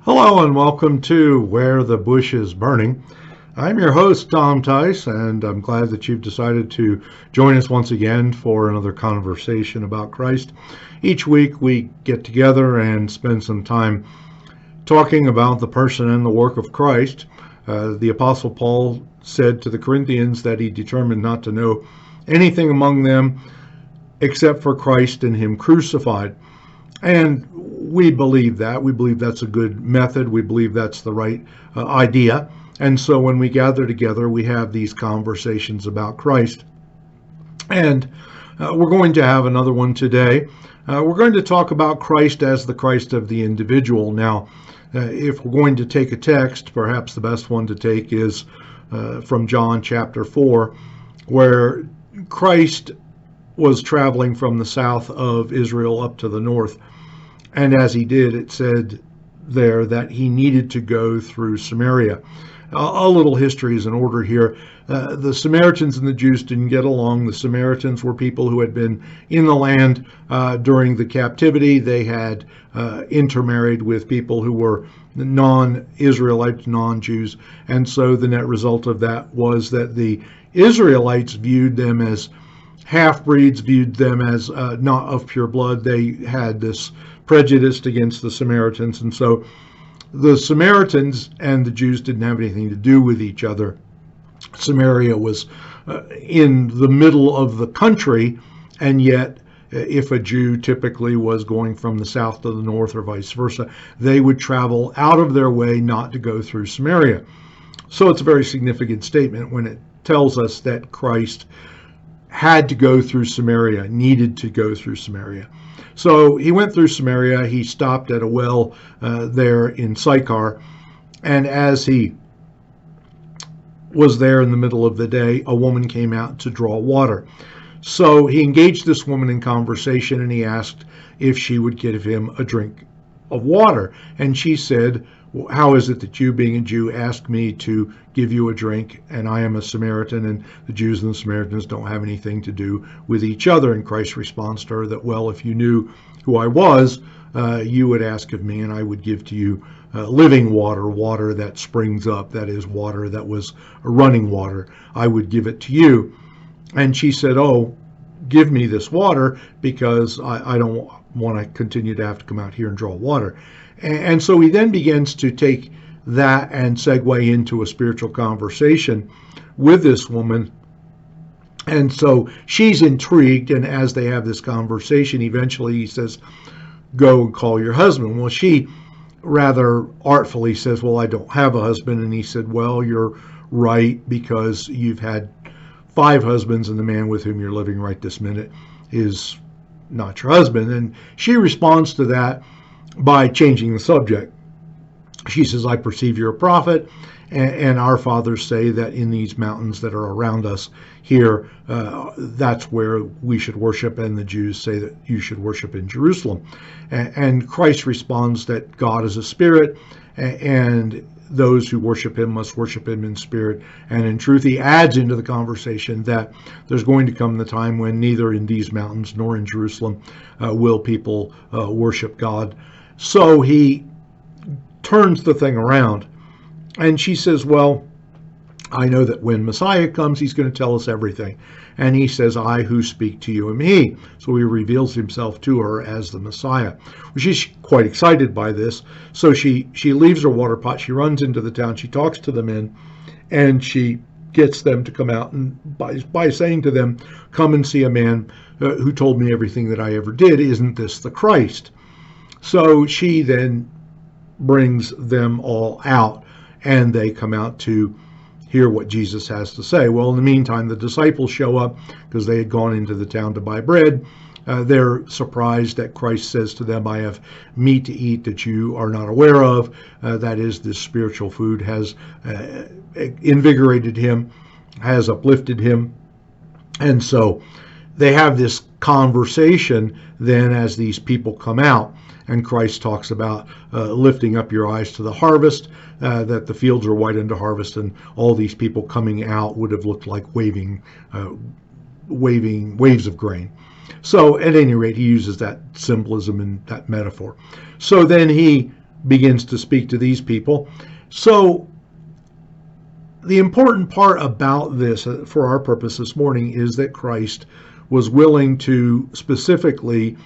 Hello and welcome to Where the Bush is Burning. I'm your host, Tom Tice, and I'm glad that you've decided to join us once again for another conversation about Christ. Each week we get together and spend some time talking about the person and the work of Christ. The Apostle Paul said to the Corinthians that he determined not to know anything among them except for Christ and Him crucified. And we believe that. We believe that's a good method. We believe that's the right idea. And so when we gather together, we have these conversations about Christ. And we're going to have another one today. We're going to talk about Christ as the Christ of the individual. Now, if we're going to take a text, perhaps the best one to take is from John chapter 4, where Christ was traveling from the south of Israel up to the north. And as he did, it said there that he needed to go through Samaria. A little history is in order here. The Samaritans and the Jews didn't get along. The Samaritans were people who had been in the land during the captivity. They had intermarried with people who were non-Israelites, non-Jews. And so the net result of that was that the Israelites viewed them as half-breeds, viewed them as not of pure blood. They had this prejudice against the Samaritans, and so the Samaritans and the Jews didn't have anything to do with each other. Samaria was in the middle of the country, and yet if a Jew typically was going from the south to the north or vice versa, they would travel out of their way not to go through Samaria. So it's a very significant statement when it tells us that Christ had to go through Samaria, needed to go through Samaria. So he went through Samaria. He stopped at a well there in Sychar. And as he was there in the middle of the day, a woman came out to draw water. So he engaged this woman in conversation, and he asked if she would give him a drink of water. And she said, "How is it that you, being a Jew, ask me to give you a drink, and I am a Samaritan, and the Jews and the Samaritans don't have anything to do with each other?" And Christ responds to her that, "Well, if you knew who I was, you would ask of me, and I would give to you living water, water that springs up, that is, water that was running water. I would give it to you." And she said, "Oh, give me this water, because I don't want to continue to have to come out here and draw water." And so he then begins to take that and segue into a spiritual conversation with this woman. And so she's intrigued, and as they have this conversation, eventually he says, "Go and call your husband." Well, she rather artfully says, "Well, I don't have a husband." And he said, "Well, you're right, because you've had 5 husbands, and the man with whom you're living right this minute is not your husband." And she responds to that by changing the subject. She says, "I perceive you're a prophet, and our fathers say that in these mountains that are around us here, that's where we should worship, and the Jews say that you should worship in Jerusalem." And Christ responds that God is a spirit, and those who worship him must worship him in spirit and in truth. He adds into the conversation that there's going to come the time when neither in these mountains nor in Jerusalem will people worship God. So he turns the thing around, and she says, "Well, I know that when Messiah comes, he's going to tell us everything." And he says, "I who speak to you am he." So he reveals himself to her as the Messiah. Well, she's quite excited by this. So she leaves her water pot. She runs into the town. She talks to the men, and she gets them to come out, and by saying to them, "Come and see a man who told me everything that I ever did. Isn't this the Christ?" So she then brings them all out, and they come out to hear what Jesus has to say. Well, in the meantime, the disciples show up because they had gone into the town to buy bread. They're surprised that Christ says to them, "I have meat to eat that you are not aware of." That is, this spiritual food has invigorated him, has uplifted him. And so they have this conversation then as these people come out. And Christ talks about lifting up your eyes to the harvest, that the fields are white unto harvest, and all these people coming out would have looked like waving waves of grain. So at any rate, he uses that symbolism and that metaphor. So then he begins to speak to these people. So the important part about this, for our purpose this morning, is that Christ was willing to specifically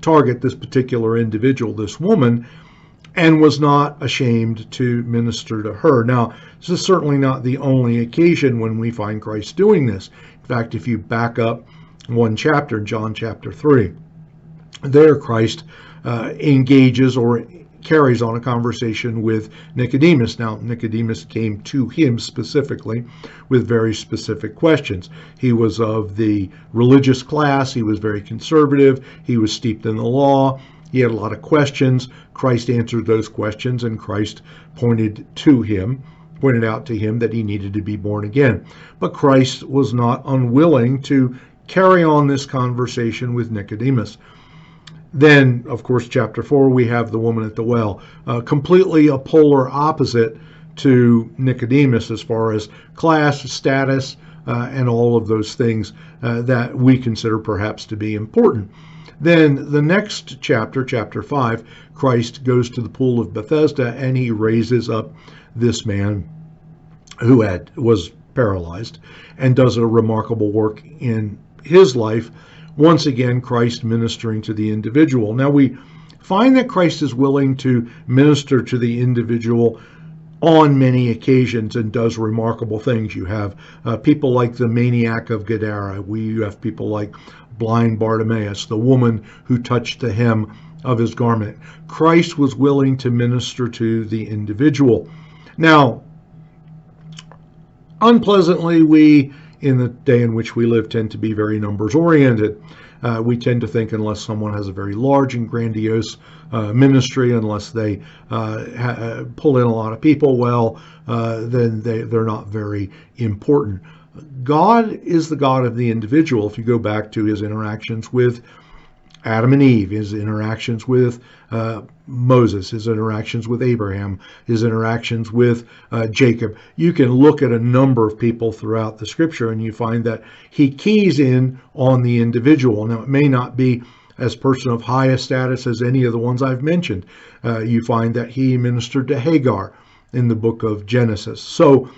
target this particular individual, this woman, and was not ashamed to minister to her. Now, this is certainly not the only occasion when we find Christ doing this. In fact, if you back up one chapter, in John chapter 3, there Christ engages or carries on a conversation with Nicodemus. Now, Nicodemus came to him specifically with very specific questions. He was of the religious class. He was very conservative. He was steeped in the law. He had a lot of questions. Christ answered those questions, and Christ pointed out to him that he needed to be born again. But Christ was not unwilling to carry on this conversation with Nicodemus. Then, of course, chapter 4, we have the woman at the well, completely a polar opposite to Nicodemus as far as class, status, and all of those things that we consider perhaps to be important. Then the next chapter, chapter 5, Christ goes to the pool of Bethesda, and he raises up this man who was paralyzed, and does a remarkable work in his life. Once again, Christ ministering to the individual. Now we find that Christ is willing to minister to the individual on many occasions and does remarkable things. You have people like the maniac of Gadara. You have people like blind Bartimaeus, the woman who touched the hem of his garment. Christ was willing to minister to the individual. Now, unpleasantly, we, in the day in which we live, tend to be very numbers oriented. We tend to think unless someone has a very large and grandiose ministry, unless they pull in a lot of people, well, then they're not very important. God is the God of the individual. If you go back to his interactions with Adam and Eve, his interactions with Moses, his interactions with Abraham, his interactions with Jacob. You can look at a number of people throughout the scripture and you find that he keys in on the individual. Now, it may not be as person of highest status as any of the ones I've mentioned. You find that he ministered to Hagar in the book of Genesis. So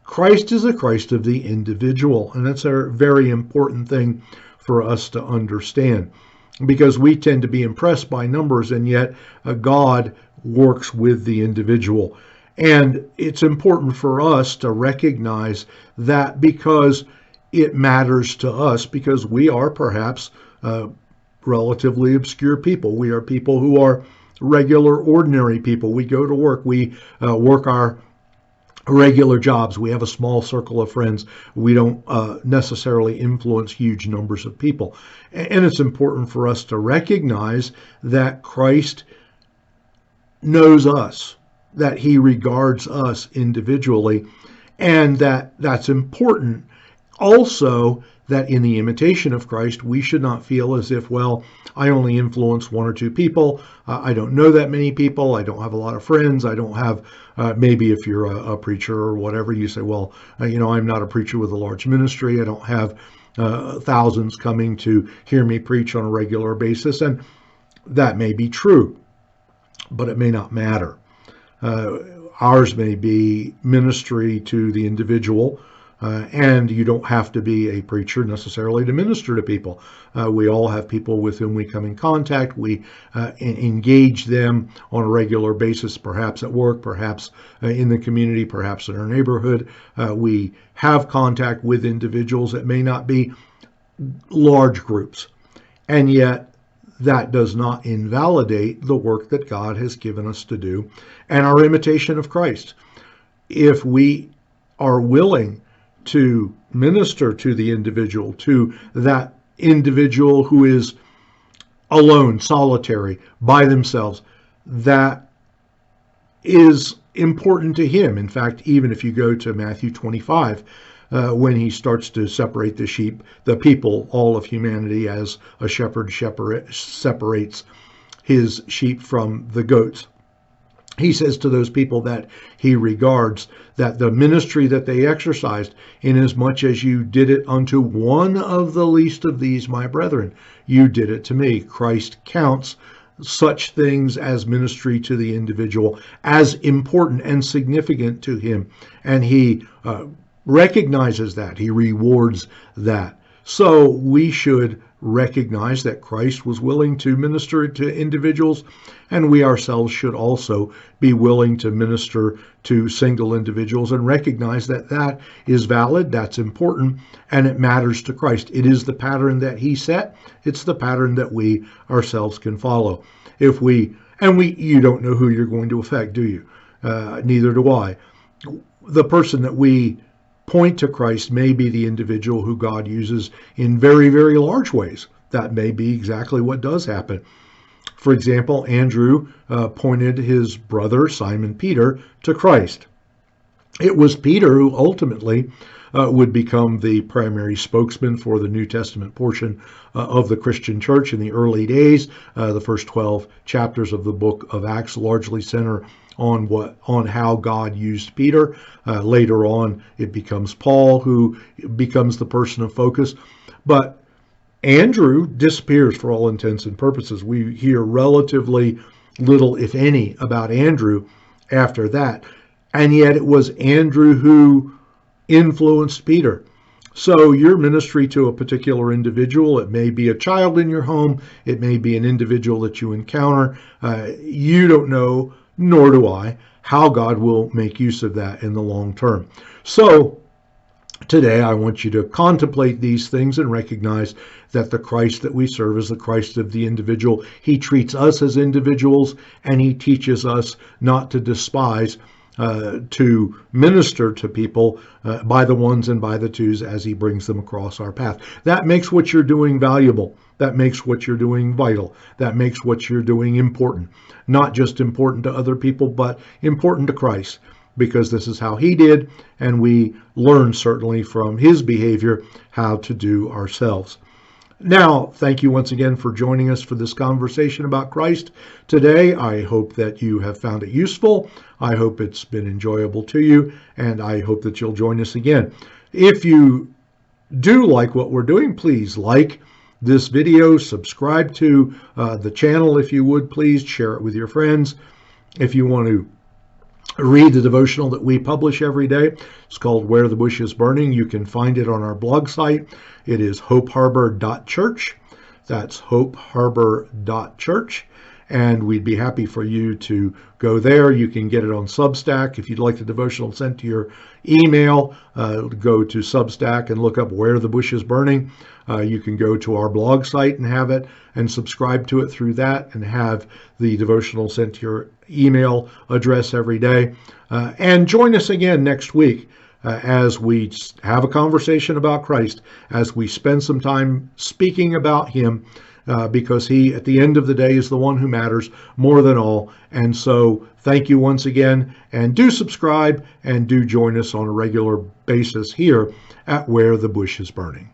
Christ is a Christ of the individual, and that's a very important thing for us to understand, because we tend to be impressed by numbers, and yet God works with the individual. And it's important for us to recognize that, because it matters to us, because we are perhaps relatively obscure people. We are people who are regular, ordinary people. We go to work. We work our regular jobs. We have a small circle of friends. We don't necessarily influence huge numbers of people. And it's important for us to recognize that Christ knows us, that he regards us individually, and that's important. Also, that in the imitation of Christ, we should not feel as if, well, I only influence one or two people. I don't know that many people. I don't have a lot of friends. I don't have, maybe if you're a preacher or whatever, you say, well, I'm not a preacher with a large ministry. I don't have thousands coming to hear me preach on a regular basis. And that may be true, but it may not matter. Ours may be ministry to the individual. And you don't have to be a preacher necessarily to minister to people. We all have people with whom we come in contact. We engage them on a regular basis, perhaps at work, perhaps in the community, perhaps in our neighborhood. We have contact with individuals. It may not be large groups, and yet that does not invalidate the work that God has given us to do and our imitation of Christ. If we are willing to minister to the individual, to that individual who is alone, solitary, by themselves, that is important to him. In fact, even if you go to Matthew 25, when he starts to separate the sheep, the people, all of humanity, as a shepherd separates his sheep from the goats, he says to those people that he regards that the ministry that they exercised, inasmuch as you did it unto one of the least of these, my brethren, you did it to me. Christ counts such things as ministry to the individual as important and significant to him, and he recognizes that, he rewards that. So we should recognize that Christ was willing to minister to individuals, and we ourselves should also be willing to minister to single individuals and recognize that that is valid, that's important, and it matters to Christ. It is the pattern that he set. It's the pattern that we ourselves can follow. If we, you don't know who you're going to affect, do you? Neither do I. The person that we point to Christ may be the individual who God uses in very, very large ways. That may be exactly what does happen. For example, Andrew pointed his brother, Simon Peter, to Christ. It was Peter who ultimately would become the primary spokesman for the New Testament portion of the Christian church in the early days. The first 12 chapters of the book of Acts largely center on how God used Peter. Later on, it becomes Paul who becomes the person of focus. But Andrew disappears for all intents and purposes. We hear relatively little, if any, about Andrew after that. And yet it was Andrew who influenced Peter. So your ministry to a particular individual, it may be a child in your home, it may be an individual that you encounter. You don't know, nor do I, how God will make use of that in the long term. So today I want you to contemplate these things and recognize that the Christ that we serve is the Christ of the individual. He treats us as individuals, and he teaches us not to despise, to minister to people by the ones and by the twos as he brings them across our path. That makes what you're doing valuable. That makes what you're doing vital. That makes what you're doing important. Not just important to other people, but important to Christ, because this is how he did, and we learn certainly from his behavior how to do ourselves. Now, thank you once again for joining us for this conversation about Christ today. I hope that you have found it useful. I hope it's been enjoyable to you, and I hope that you'll join us again. If you do like what we're doing, please like this video, subscribe to the channel if you would, please share it with your friends. If you want to read the devotional that we publish every day, it's called Where the Bush is Burning. You can find it on our blog site. It is hopeharbor.church. That's hopeharbor.church. And we'd be happy for you to go there. You can get it on Substack. If you'd like the devotional sent to your email, go to Substack and look up Where the Bush is Burning. You can go to our blog site and have it and subscribe to it through that and have the devotional sent to your email address every day. And join us again next week as we have a conversation about Christ, as we spend some time speaking about him, because he, at the end of the day, is the one who matters more than all. And so thank you once again, and do subscribe and do join us on a regular basis here at Where the Bush is Burning.